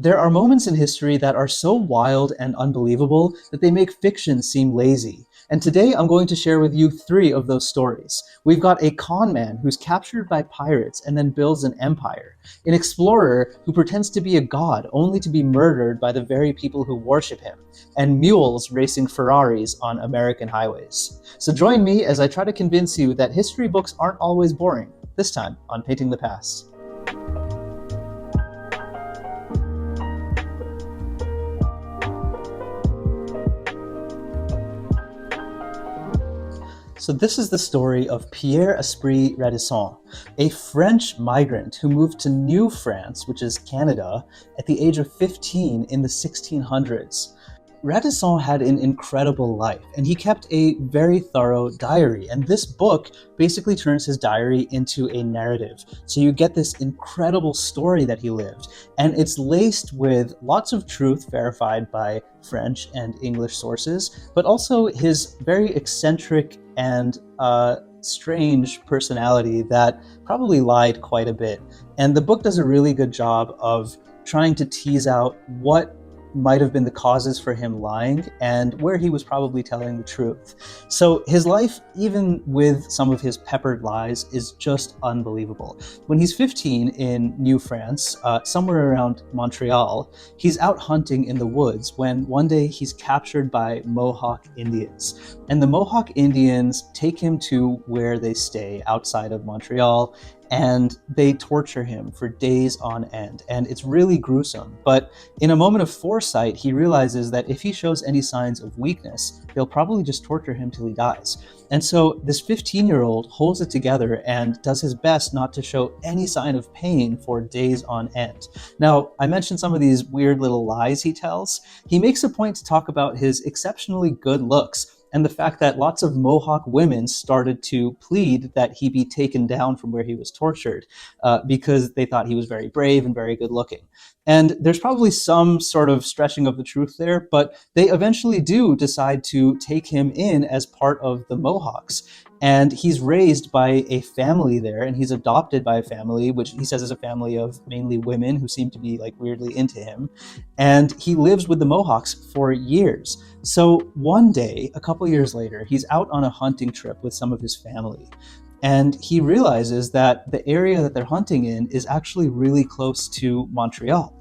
There are moments in history that are so wild and unbelievable that they make fiction seem lazy. And today I'm going to share with you three of those stories. We've got a con man who's captured by pirates and then builds an empire, an explorer who pretends to be a god only to be murdered by the very people who worship him, and mules racing Ferraris on American highways. So join me as I try to convince you that history books aren't always boring, this time on Painting the Past. So this is the story of Pierre-Esprit Radisson, a French migrant who moved to New France, which is Canada, at the age of 15 in the 1600s. Radisson had an incredible life, and he kept a very thorough diary, and this book basically turns his diary into a narrative. So you get this incredible story that he lived, and it's laced with lots of truth verified by French and English sources, but also his very eccentric and strange personality that probably lied quite a bit. And the book does a really good job of trying to tease out what might have been the causes for him lying and where he was probably telling the truth. So his life, even with some of his peppered lies, is just unbelievable. When he's 15 in New France, somewhere around Montreal, he's out hunting in the woods when one day he's captured by Mohawk Indians. And the Mohawk Indians take him to where they stay outside of Montreal, and they torture him for days on end. And it's really gruesome. But in a moment of foresight, he realizes that if he shows any signs of weakness, they'll probably just torture him till he dies. And so this 15-year-old holds it together and does his best not to show any sign of pain for days on end. Now, I mentioned some of these weird little lies he tells. He makes a point to talk about his exceptionally good looks and the fact that lots of Mohawk women started to plead that he be taken down from where he was tortured because they thought he was very brave and very good looking. And there's probably some sort of stretching of the truth there, but they eventually do decide to take him in as part of the Mohawks. And he's raised by a family there, and he's adopted by a family, which he says is a family of mainly women who seem to be like weirdly into him. And he lives with the Mohawks for years. So one day, a couple years later, he's out on a hunting trip with some of his family. And he realizes that the area that they're hunting in is actually really close to Montreal.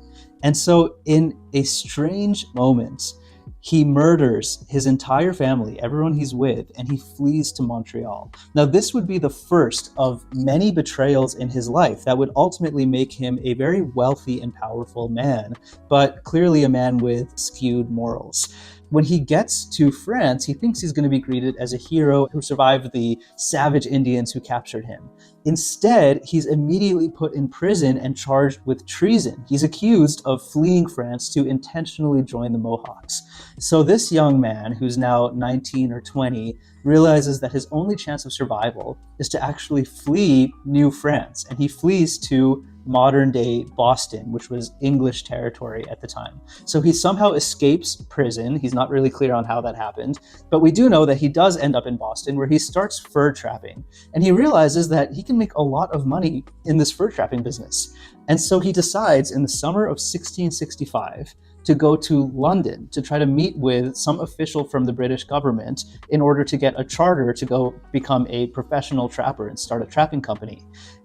And so in a strange moment, he murders his entire family, everyone he's with, and he flees to Montreal. Now, this would be the first of many betrayals in his life that would ultimately make him a very wealthy and powerful man, but clearly a man with skewed morals. When he gets to France, he thinks he's going to be greeted as a hero who survived the savage Indians who captured him. Instead, he's immediately put in prison and charged with treason. He's accused of fleeing France to intentionally join the Mohawks. So this young man, who's now 19 or 20, realizes that his only chance of survival is to actually flee New France. And he flees to modern-day Boston, which was English territory at the time. So he somehow escapes prison. He's not really clear on how that happened, but we do know that he does end up in Boston, where he starts fur trapping. And he realizes that he can make a lot of money in this fur trapping business. And so he decides in the summer of 1665 to go to London to try to meet with some official from the British government in order to get a charter to go become a professional trapper and start a trapping company.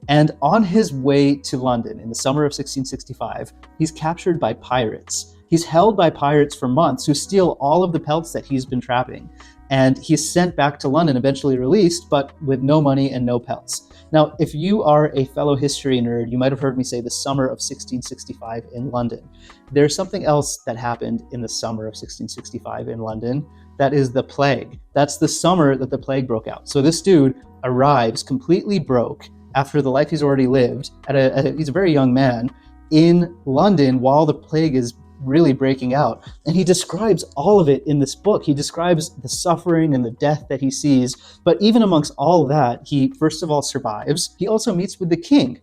And on his way to London in the summer of 1665, he's captured by pirates. He's held by pirates for months who steal all of the pelts that he's been trapping. And he's sent back to London, eventually released, but with no money and no pelts. Now, if you are a fellow history nerd, you might have heard me say the summer of 1665 in London. There's something else that happened in the summer of 1665 in London. That is the plague. That's the summer that the plague broke out. So this dude arrives completely broke after the life he's already lived. He's a very young man in London while the plague is really breaking out. And he describes all of it in this book. He describes the suffering and the death that he sees. But even amongst all that, he first of all survives. He also meets with the king.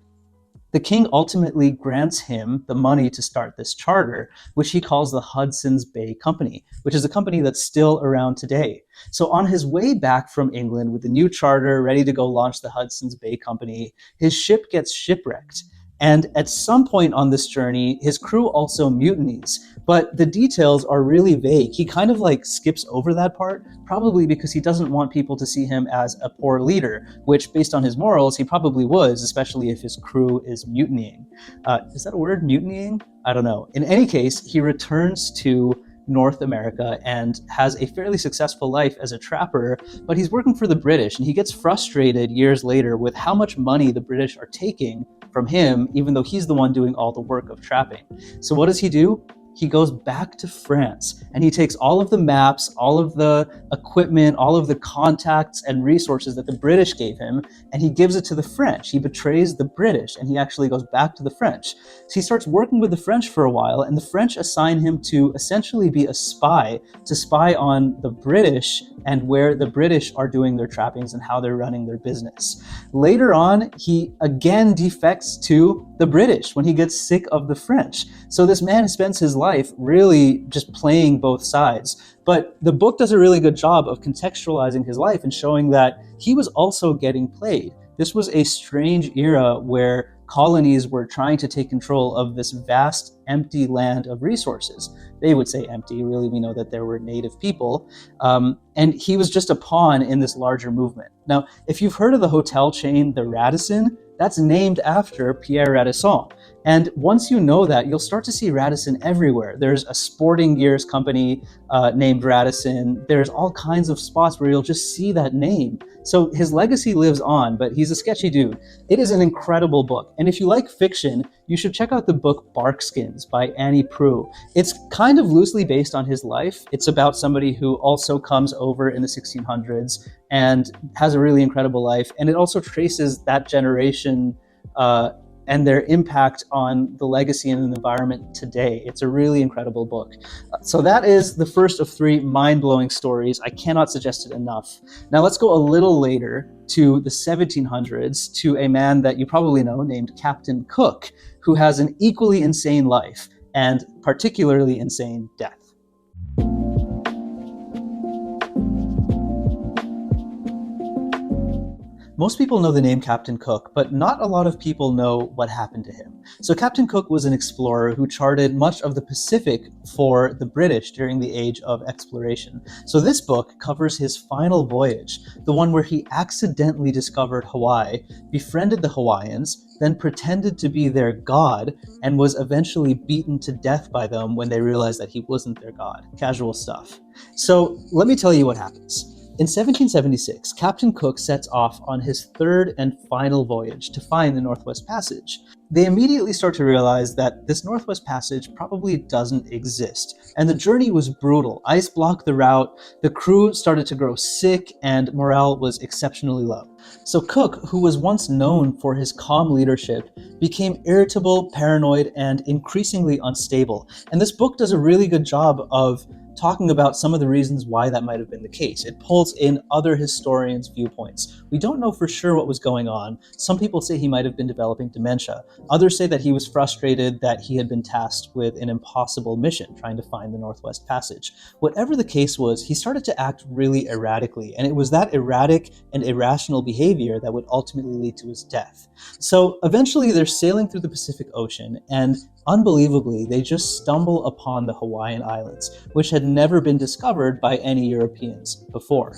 The king ultimately grants him the money to start this charter, which he calls the Hudson's Bay Company, which is a company that's still around today. So on his way back from England with the new charter, ready to go launch the Hudson's Bay Company, his ship gets shipwrecked. And at some point on this journey, his crew also mutinies, but the details are really vague. He kind of like skips over that part, probably because he doesn't want people to see him as a poor leader, which based on his morals, he probably was, especially if his crew is mutinying. Is that a word, mutinying? I don't know. In any case, he returns to North America and has a fairly successful life as a trapper, but he's working for the British, and he gets frustrated years later with how much money the British are taking from him, even though he's the one doing all the work of trapping. So what does he do? He goes back to France and he takes all of the maps, all of the equipment, all of the contacts and resources that the British gave him, and he gives it to the French. He betrays the British and he actually goes back to the French. So he starts working with the French for a while, and the French assign him to essentially be a spy, to spy on the British and where the British are doing their trappings and how they're running their business. Later on, he again defects to the British when he gets sick of the French. So this man spends his life really just playing both sides. But the book does a really good job of contextualizing his life and showing that he was also getting played. This was a strange era where colonies were trying to take control of this vast, empty land of resources. They would say empty, really, we know that there were native people. And he was just a pawn in this larger movement. Now, if you've heard of the hotel chain, the Radisson, that's named after Pierre Radisson. And once you know that, you'll start to see Radisson everywhere. There's a sporting gears company named Radisson. There's all kinds of spots where you'll just see that name. So his legacy lives on, but he's a sketchy dude. It is an incredible book. And if you like fiction, you should check out the book Barkskins by Annie Proulx. It's kind of loosely based on his life. It's about somebody who also comes over in the 1600s and has a really incredible life. And it also traces that generation and their impact on the legacy and the environment today. It's a really incredible book. So that is the first of 3 mind-blowing stories. I cannot suggest it enough. Now let's go a little later to the 1700s, to a man that you probably know named Captain Cook, who has an equally insane life and particularly insane death. Most people know the name Captain Cook, but not a lot of people know what happened to him. So Captain Cook was an explorer who charted much of the Pacific for the British during the age of exploration. So this book covers his final voyage, the one where he accidentally discovered Hawaii, befriended the Hawaiians, then pretended to be their god, and was eventually beaten to death by them when they realized that he wasn't their god. Casual stuff. So let me tell you what happens. In 1776, Captain Cook sets off on his 3rd and final voyage to find the Northwest Passage. They immediately start to realize that this Northwest Passage probably doesn't exist, and the journey was brutal. Ice blocked the route, the crew started to grow sick, and morale was exceptionally low. So Cook, who was once known for his calm leadership, became irritable, paranoid, and increasingly unstable. And this book does a really good job of talking about some of the reasons why that might have been the case. It pulls in other historians' viewpoints. We don't know for sure what was going on. Some people say he might have been developing dementia. Others say that he was frustrated that he had been tasked with an impossible mission, trying to find the Northwest Passage. Whatever the case was, he started to act really erratically, and it was that erratic and irrational behavior that would ultimately lead to his death. So eventually they're sailing through the Pacific Ocean, and unbelievably, they just stumble upon the Hawaiian Islands, which had never been discovered by any Europeans before.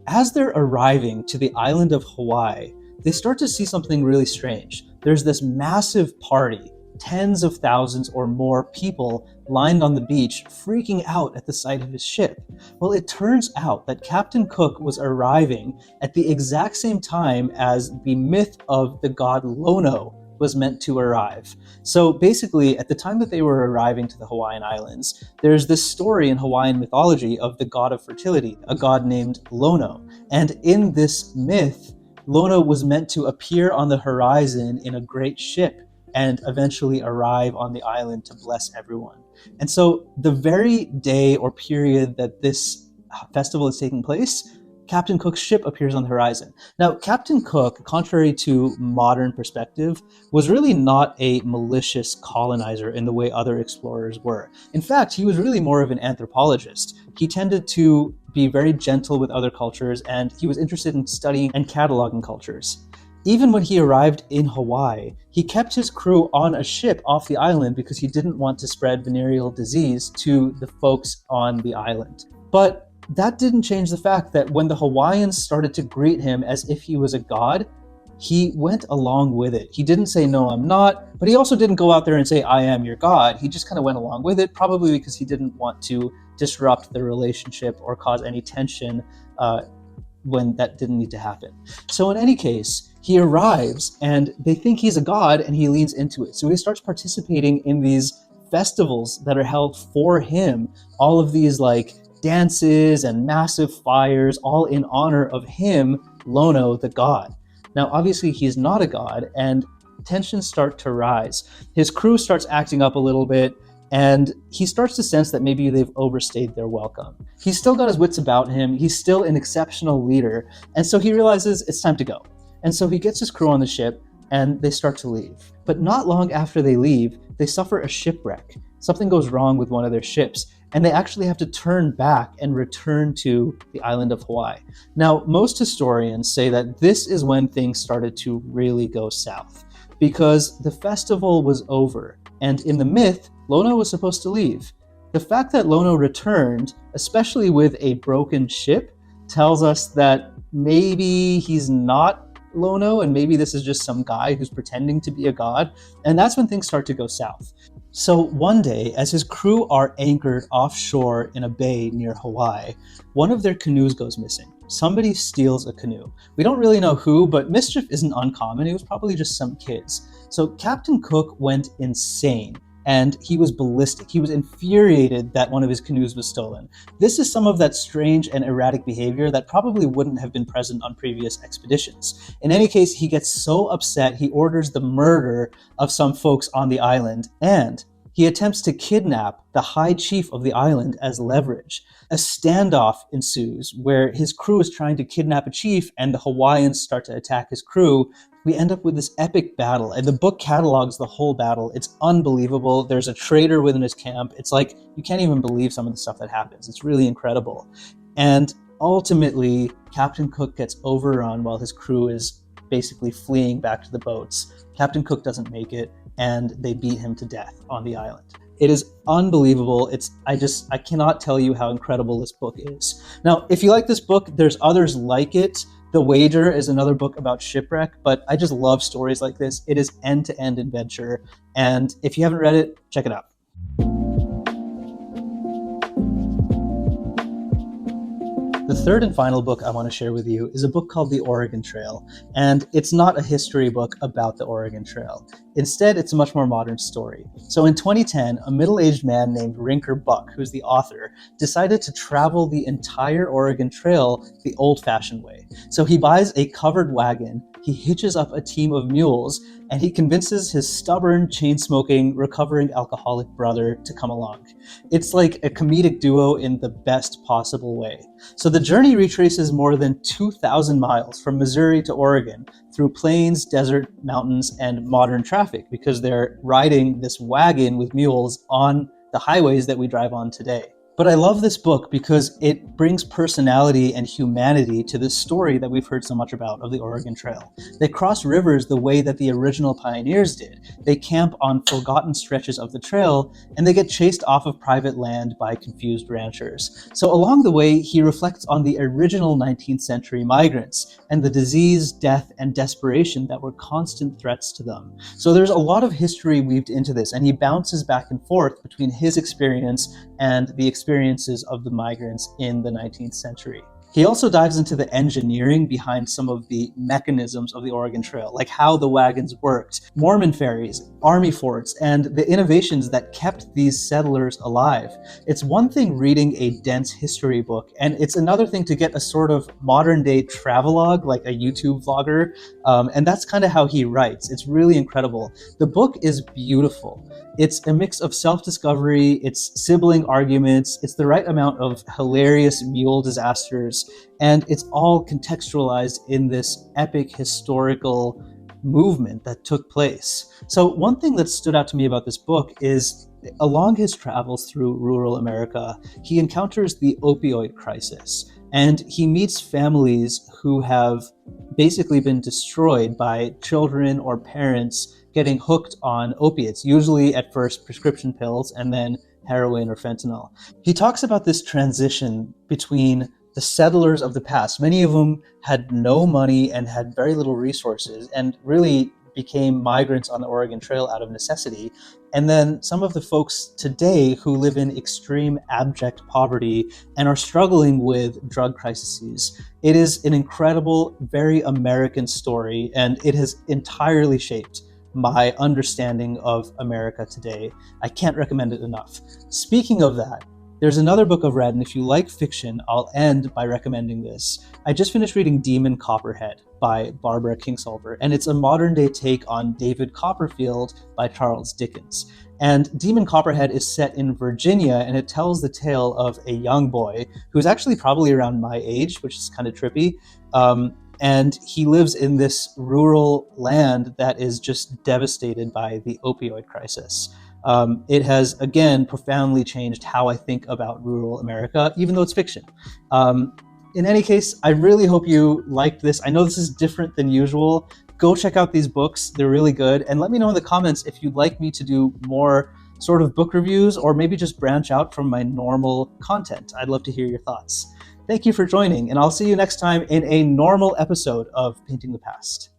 As they're arriving to the island of Hawaii, they start to see something really strange. There's this massive party, tens of thousands or more people lined on the beach, freaking out at the sight of his ship. Well, it turns out that Captain Cook was arriving at the exact same time as the myth of the god Lono was meant to arrive. So basically, at the time that they were arriving to the Hawaiian Islands, there's this story in Hawaiian mythology of the god of fertility, a god named Lono. And in this myth, Lono was meant to appear on the horizon in a great ship and eventually arrive on the island to bless everyone. And so the very day or period that this festival is taking place, Captain Cook's ship appears on the horizon. Now, Captain Cook, contrary to modern perspective, was really not a malicious colonizer in the way other explorers were. In fact, he was really more of an anthropologist. He tended to be very gentle with other cultures, and he was interested in studying and cataloging cultures. Even when he arrived in Hawaii, he kept his crew on a ship off the island because he didn't want to spread venereal disease to the folks on the island. But that didn't change the fact that when the Hawaiians started to greet him as if he was a god, he went along with it. He didn't say, "No, I'm not," but he also didn't go out there and say, "I am your god." He just kind of went along with it, probably because he didn't want to disrupt the relationship or cause any tension when that didn't need to happen. So in any case, he arrives and they think he's a god and he leans into it. So he starts participating in these festivals that are held for him, all of these like dances and massive fires, all in honor of him, Lono, the god. Now, obviously, he's not a god, and tensions start to rise. His crew starts acting up a little bit, and he starts to sense that maybe they've overstayed their welcome. He's still got his wits about him. He's still an exceptional leader. And so he realizes it's time to go. And so he gets his crew on the ship and they start to leave. But not long after they leave, they suffer a shipwreck. Something goes wrong with one of their ships, and they actually have to turn back and return to the island of Hawaii. Now, most historians say that this is when things started to really go south, because the festival was over. And in the myth, Lono was supposed to leave. The fact that Lono returned, especially with a broken ship, tells us that maybe he's not Lono and maybe this is just some guy who's pretending to be a god. And that's when things start to go south. So one day, as his crew are anchored offshore in a bay near Hawaii, one of their canoes goes missing. Somebody steals a canoe. We don't really know who, but mischief isn't uncommon. It was probably just some kids. So Captain Cook went insane and he was ballistic. He was infuriated that one of his canoes was stolen. This is some of that strange and erratic behavior that probably wouldn't have been present on previous expeditions. In any case, he gets so upset, he orders the murder of some folks on the island, and he attempts to kidnap the high chief of the island as leverage. A standoff ensues where his crew is trying to kidnap a chief and the Hawaiians start to attack his crew. We end up with this epic battle, and the book catalogs the whole battle. It's unbelievable. There's a traitor within his camp. It's like, you can't even believe some of the stuff that happens. It's really incredible. And ultimately, Captain Cook gets overrun while his crew is basically fleeing back to the boats. Captain Cook doesn't make it, and they beat him to death on the island. It is unbelievable. I cannot tell you how incredible this book is. Now, if you like this book, there's others like it. The Wager is another book about shipwreck, but I just love stories like this. It is end-to-end adventure, and if you haven't read it, check it out. The third and final book I want to share with you is a book called The Oregon Trail, and it's not a history book about the Oregon Trail. Instead, it's a much more modern story. So in 2010, a middle-aged man named Rinker Buck, who's the author, decided to travel the entire Oregon Trail the old-fashioned way. So he buys a covered wagon, he hitches up a team of mules, and he convinces his stubborn, chain-smoking, recovering alcoholic brother to come along. It's like a comedic duo in the best possible way. So the journey retraces more than 2,000 miles from Missouri to Oregon through plains, desert, mountains, and modern traffic because they're riding this wagon with mules on the highways that we drive on today. But I love this book because it brings personality and humanity to this story that we've heard so much about of the Oregon Trail. They cross rivers the way that the original pioneers did. They camp on forgotten stretches of the trail, and they get chased off of private land by confused ranchers. So along the way, he reflects on the original 19th century migrants and the disease, death, and desperation that were constant threats to them. So there's a lot of history weaved into this, and he bounces back and forth between his experience and the experiences of the migrants in the 19th century. He also dives into the engineering behind some of the mechanisms of the Oregon Trail, like how the wagons worked, Mormon ferries, army forts, and the innovations that kept these settlers alive. It's one thing reading a dense history book, and it's another thing to get a sort of modern day travelogue, like a YouTube vlogger, and that's kind of how he writes. It's really incredible. The book is beautiful. It's a mix of self-discovery, it's sibling arguments, it's the right amount of hilarious mule disasters, and it's all contextualized in this epic historical movement that took place. So one thing that stood out to me about this book is along his travels through rural America, he encounters the opioid crisis. And he meets families who have basically been destroyed by children or parents getting hooked on opiates, usually at first prescription pills and then heroin or fentanyl. He talks about this transition between the settlers of the past. Many of them had no money and had very little resources and really became migrants on the Oregon Trail out of necessity. And then some of the folks today who live in extreme abject poverty and are struggling with drug crises. It is an incredible, very American story, and it has entirely shaped my understanding of America today. I can't recommend it enough. Speaking of that, there's another book I've read, and if you like fiction, I'll end by recommending this. I just finished reading Demon Copperhead by Barbara Kingsolver, and it's a modern day take on David Copperfield by Charles Dickens. And Demon Copperhead is set in Virginia, and it tells the tale of a young boy who's actually probably around my age, which is kind of trippy. And he lives in this rural land that is just devastated by the opioid crisis. It has, again, profoundly changed how I think about rural America, even though it's fiction. In any case, I really hope you liked this. I know this is different than usual. Go check out these books. They're really good. And let me know in the comments if you'd like me to do more sort of book reviews or maybe just branch out from my normal content. I'd love to hear your thoughts. Thank you for joining, and I'll see you next time in a normal episode of Painting the Past.